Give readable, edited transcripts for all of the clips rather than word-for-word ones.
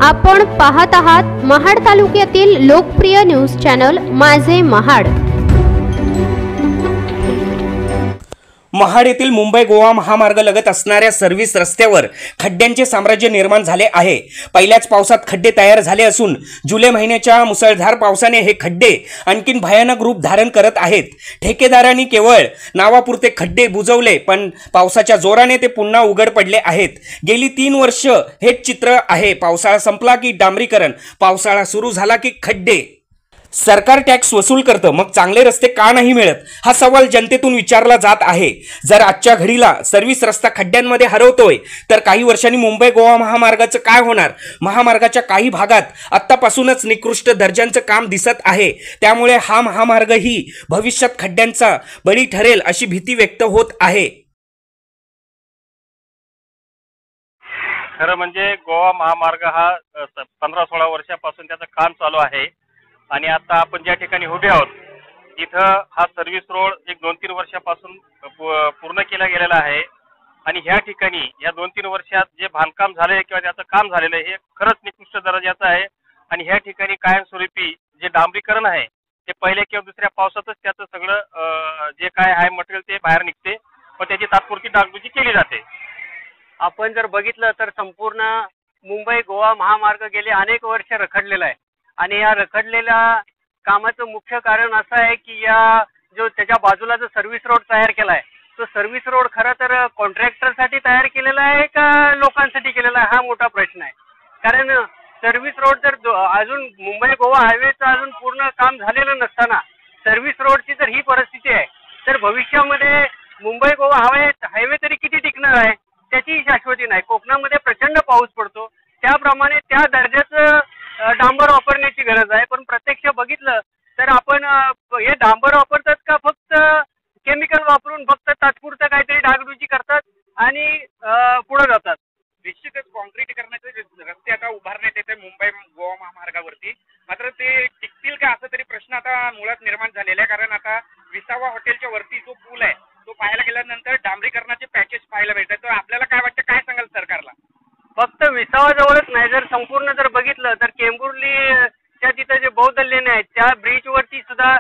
आपण पाहत आहात महाड तालुक्यातील लोकप्रिय न्यूज चॅनल माझे महाड। महाड येथील मुंबई गोवा महामार्ग लगत असणाऱ्या सर्व्हिस रस्त्यावर खड्ड्यांचे साम्राज्य निर्माण झाले आहे। पहिल्याच पावसात खड्डे तयार झाले असून जुलै महिन्याच्या मुसळधार पावसाने हे खड्डे आणखीन भयानक रूप धारण करत आहेत। ठेकेदारांनी केवळ नावापुरते खड्डे बुजवले, पण पावसाच्या जोराने ते पुन्हा उघड पडले आहेत। गेली 3 वर्ष हेच चित्र आहे। पावसाळा संपला की डांबरीकरण, पावसाळा सुरू झाला की खड्डे। सरकार टॅक्स वसूल करतं, मग चांगले रस्ते का नाही मिळत, हा सवाल जनतेतून विचारला जात आहे। जर आजच्या घडीला सर्व्हिस रस्ता खड्ड्यांमध्ये हरवतोय, तर काही वर्षांनी मुंबई गोवा महामार्गाचं काय होणार? महामार्गाच्या काही भागात आत्तापासूनच निकृष्ट दर्जाचं काम दिसत आहे, त्यामुळे हा महामार्गही भविष्यात खड्ड्यांचा बळी ठरेल अशी भीती व्यक्त होत आहे। खरं म्हणजे गोवा महामार्ग हा 15-16 वर्षापासून त्याचं काम चालू आहे आणि आता आपण ज्या ठिकाणी उभे आहोत इथं हा सर्व्हिस रोड एक 2-3 वर्षापासून पूर्ण केला गेलेला आहे आणि ह्या ठिकाणी या 2-3 वर्षात जे बांधकाम झाले किंवा त्याचं काम झालेलं आहे हे खरंच निकृष्ट दर्जाचं आहे आणि ह्या ठिकाणी कायमस्वरूपी जे डांबरीकरण आहे ते पहिल्या किंवा दुसऱ्या पावसातच त्याचं सगळं जे काय आहे मटेरियल ते बाहेर निघते, पण त्याची तात्पुरती डागडुजी केली जाते। आपण जर बघितलं तर संपूर्ण मुंबई गोवा महामार्ग गेले अनेक वर्ष रखडलेला आहे आणि या रखडलेल्या कामाचं मुख्य कारण असं आहे की या जो त्याच्या बाजूला जो सर्व्हिस रोड तयार केला आहे तो सर्व्हिस रोड खरं तर कॉन्ट्रॅक्टरसाठी तयार केलेला आहे का लोकांसाठी केलेला आहे हा मोठा प्रश्न आहे। कारण सर्व्हिस रोड जर अजून मुंबई गोवा हायवेचं अजून पूर्ण काम झालेलं नसताना सर्व्हिस रोडची जर ही परिस्थिती आहे तर भविष्यामध्ये मुंबई गोवा हायवे तरी किती टिकणार आहे त्याची शाश्वती नाही। कोकणामध्ये प्रचंड पाऊस पडतो, त्याप्रमाणे त्या दर्जाचं डांबर वापरण्याची गरज आहे, पण प्रत्यक्ष बघितलं तर आपण हे डांबर वापरतात का फक्त केमिकल वापरून फक्त तात्पुरतं काहीतरी डागडुजी करतात आणि पुढे जातात। निश्चितच कॉन्क्रीटीकरणाचे रस्ते आता उभारण्यात येते मुंबई गोवा महामार्गावरती, मात्र ते टिकतील का असा तरी प्रश्न आता मुळात निर्माण झालेला आहे। कारण आता विसावा हॉटेलच्या वरती जो पूल आहे तो पाहायला गेल्यानंतर डांबरीकरणाचे पॅचेस पाहायला मिळतात, तर आपल्याला काय वाटतं, काय सांगाल सरकारला? फक्त विसावाजवळच नाही, जर संपूर्ण जर बघितलं तर केंबुर्लीच्या तिथं जे बौद्ध लेणे आहेत त्या ब्रिजवरती सुद्धा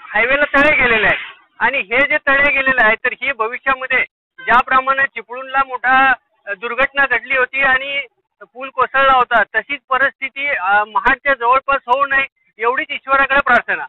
हायवेला तळे गेलेले आहेत आणि हे जे तळे गेलेले आहेत तर ही भविष्यामध्ये ज्याप्रमाणे चिपळूणला मोठा दुर्घटना घडली होती आणि पूल कोसळला होता तशीच परिस्थिती महाडच्या जवळपास होऊ नये एवढीच ईश्वराकडे प्रार्थना।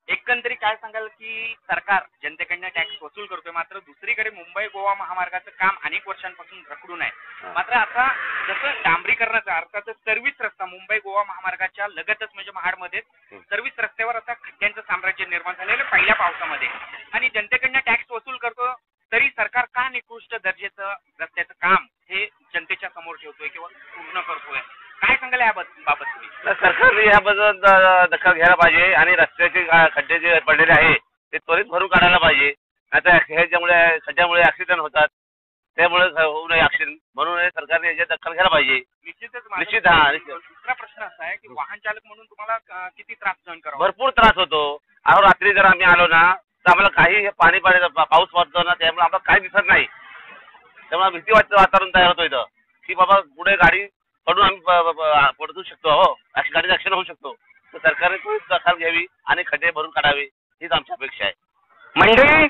एकंदरीत काय सांगाल की सरकार जनतेकडनं टॅक्स वसूल करतोय, मात्र दुसरीकडे मुंबई गोवा महामार्गाचं काम अनेक वर्षांपासून रखडून आहे, मात्र आता जसं डांबरीकरणाचा अर्थात सर्व्हिस रस्ता मुंबई गोवा महामार्गाच्या लगतच म्हणजे महाडमध्ये सर्व्हिस रस्त्यावर आता खड्ड्यांचं साम्राज्य निर्माण झालेलं पहिल्या पावसामध्ये आणि जनतेकडनं टॅक्स वसूल करतो, तरी सरकार का निकृष्ट दर्जाचं रस्त्याचं काम हे जनतेच्या समोर ठेवतोय किंवा पूर्ण करतोय? काय सांगाल याबाबत तुम्ही? सरकारने याबद्दल दखल घ्यायला पाहिजे आणि रस्त्याचे खड्डे जे पडलेले आहे ते त्वरित भरून काढायला पाहिजे। आता ह्याच्यामुळे खड्ड्यामुळे ऍक्सिडेंट होतात, त्यामुळे होऊ नये ऍक्सिडेंट, म्हणून सरकारने याची दखल घ्यायला पाहिजे। निश्चित दुसरा प्रश्न असा आहे की वाहन चालक म्हणून तुम्हाला किती त्रास सहन करावा? भरपूर त्रास होतो। अहो रात्री जर आम्ही आलो ना तर आम्हाला काही पाणी पाऊस पडतो ना त्यामुळे आम्हाला काही दिसत नाही, त्यामुळे भीती वाटतं वातावरण तयार होतं इथं की बाबा पुढे गाडी पडून आम्ही पडू शकतो, हो गाडीचं ऍक्सिडेंट होऊ शकतो, तर सरकारने दखल घ्यावी आणि खड्डे भरून काढावे हीच आमची अपेक्षा आहे। म्हणजे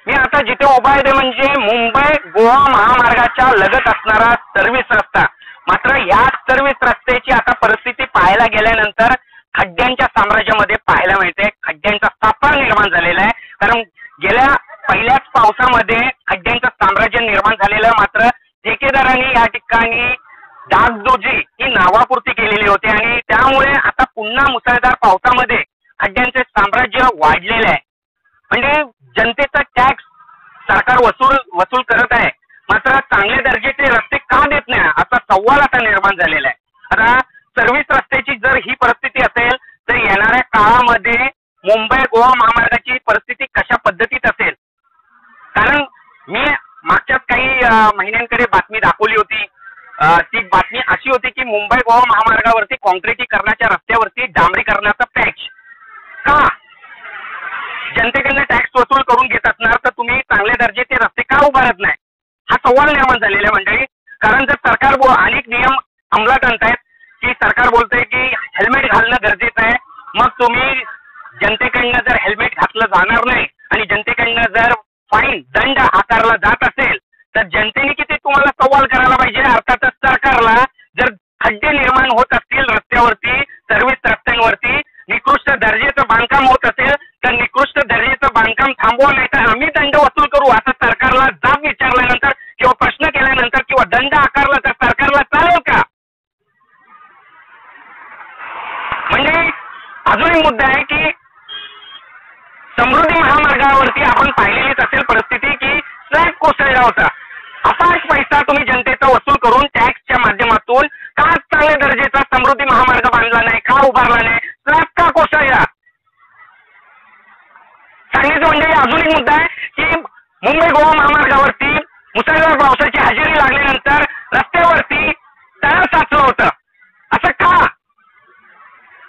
मी आता जिथे उभा आहे ते म्हणजे मुंबई गोवा महामार्गाच्या लगत असणारा सर्व्हिस रस्ता, मात्र या सर्व्हिस रस्त्याची आता परिस्थिती पाहायला गेल्यानंतर खड्ड्यांच्या साम्राज्यामध्ये पाहायला मिळते। खड्ड्यांचा सापळा निर्माण झालेला आहे, कारण गेल्या पहिल्याच पावसामध्ये खड्ड्यांचं साम्राज्य निर्माण झालेलं, मात्र ठेकेदारांनी या ठिकाणी डागडुजी ही नावापुरती केलेली होती आणि त्यामुळे आता पुन्हा मुसळधार पावसामध्ये खड्ड्यांचे साम्राज्य वाढलेले आहे। म्हणजे जनतेचा टॅक्स सरकार वसूल करत आहे, मात्र चांगल्या दर्जाचे रस्ते का देत नाही असा सवाल आता निर्माण झालेला आहे। आता सर्व्हिस रस्त्याची जर ही परिस्थिती असेल तर येणाऱ्या काळामध्ये मुंबई गोवा महामार्गाची परिस्थिती कशा पद्धतीत असेल? कारण मी मागच्याच काही महिन्यांकडे बातमी दाखवली होती, ती बातमी अशी होती की मुंबई गोवा महामार्गावरती कॉन्क्रीटीकरणाच्या रस्त्यावरती डांबरीकरणाचा पॅच का? जनतेकडनं टॅक्स वसूल करून घेत असणार तर तुम्ही चांगल्या दर्जाचे रस्ते का उभारत नाही हा सवाल निर्माण झालेला आहे मंडळी। कारण जर सरकार अनेक नियम अंमलात आणतायत सरकार बोलतंय की हेल्मेट घालणं गरजेचं आहे, मग तुम्ही जनतेकडनं जर हेल्मेट घातलं जाणार नाही आणि जनतेकडनं जर फाईन दंड आकारला जात असेल तर जनतेने किती तुम्हाला सवाल करायला पाहिजे. अर्थातच सरकारला जर खड्डे निर्माण होत असतील रस्त्यावरती, सर्व्हिस रस्त्यांवरती, निकृष्ट दर्जाचं बांधकाम होत असेल तर निकृष्ट दर्जाचं बांधकाम थांबवा, नाही तर आम्ही दंड वसूल करू असं सरकारला जाब विचारल्यानंतर किंवा प्रश्न केल्यानंतर किंवा दंड आकारला तर सरकारला चालेल का? म्हणजे अजून एक मुद्दा आहे की समृद्धी महामार्गावरती आपण पाहिलेलीच असेल परिस्थिती की स्लॅब कोसळला होता. अपाट पैसा तुम्ही जनतेचा वसूल करून टॅक्सच्या माध्यमातून का चांगल्या दर्जाचा समृद्धी महामार्ग बांधला नाही, का उभारला नाही, स्लॅब का कोसळला? सांगण्याचं म्हणजे अजून एक मुद्दा आहे की मुंबई गोवा महामार्गावरती मुसळधार पावसाची हजेरी लागल्यानंतर रस्त्यावरती तळ साचलं होतं. असं का?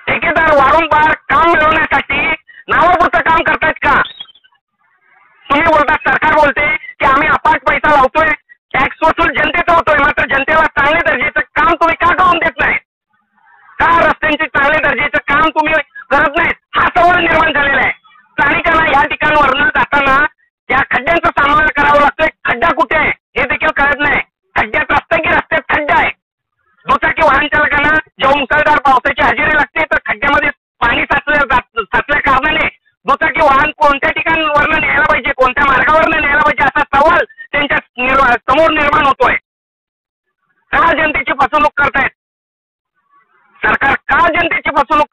ठेकेदार वारंवार काम मिळवण्यासाठी नावापुरतं काम करतायत का? तुम्ही बोलता, सरकार बोलते की आम्ही अपाट पैसा लावतोय, टॅक्स वसूल जनतेचा होतोय, मात्र जनतेला चांगल्या दर्जाचं काम तुम्ही का करून देत नाही? का रस्त्यांचे चांगल्या दर्जाचं काम तुम्ही करत नाहीत? हा सवाल निर्माण झालेला आहे. स्थानिकांना या ठिकाणावरनं जाताना या खड्ड्यांचा सामना करावा लागतोय. खड्डा कुठे आहे हे देखील कळत नाही. खड्ड्यात रस्ता की रस्त्यात खड्डा आहे. दुचाकी वाहन चालकांना जेव्हा मुसळधार पावसाची हजेरी लागते तर खड्ड्यामध्ये पाणी साचल्या कारणाने दुचाकी वाहन कोणत्या ठिकाणावरनं न्यायला पाहिजे, कोणत्या मार्गावरनं न्यायला पाहिजे असा सवाल त्यांच्या समोर निर्माण होतोय. का जनतेची फसवणूक करतायत? सरकार का जनतेची फसवणूक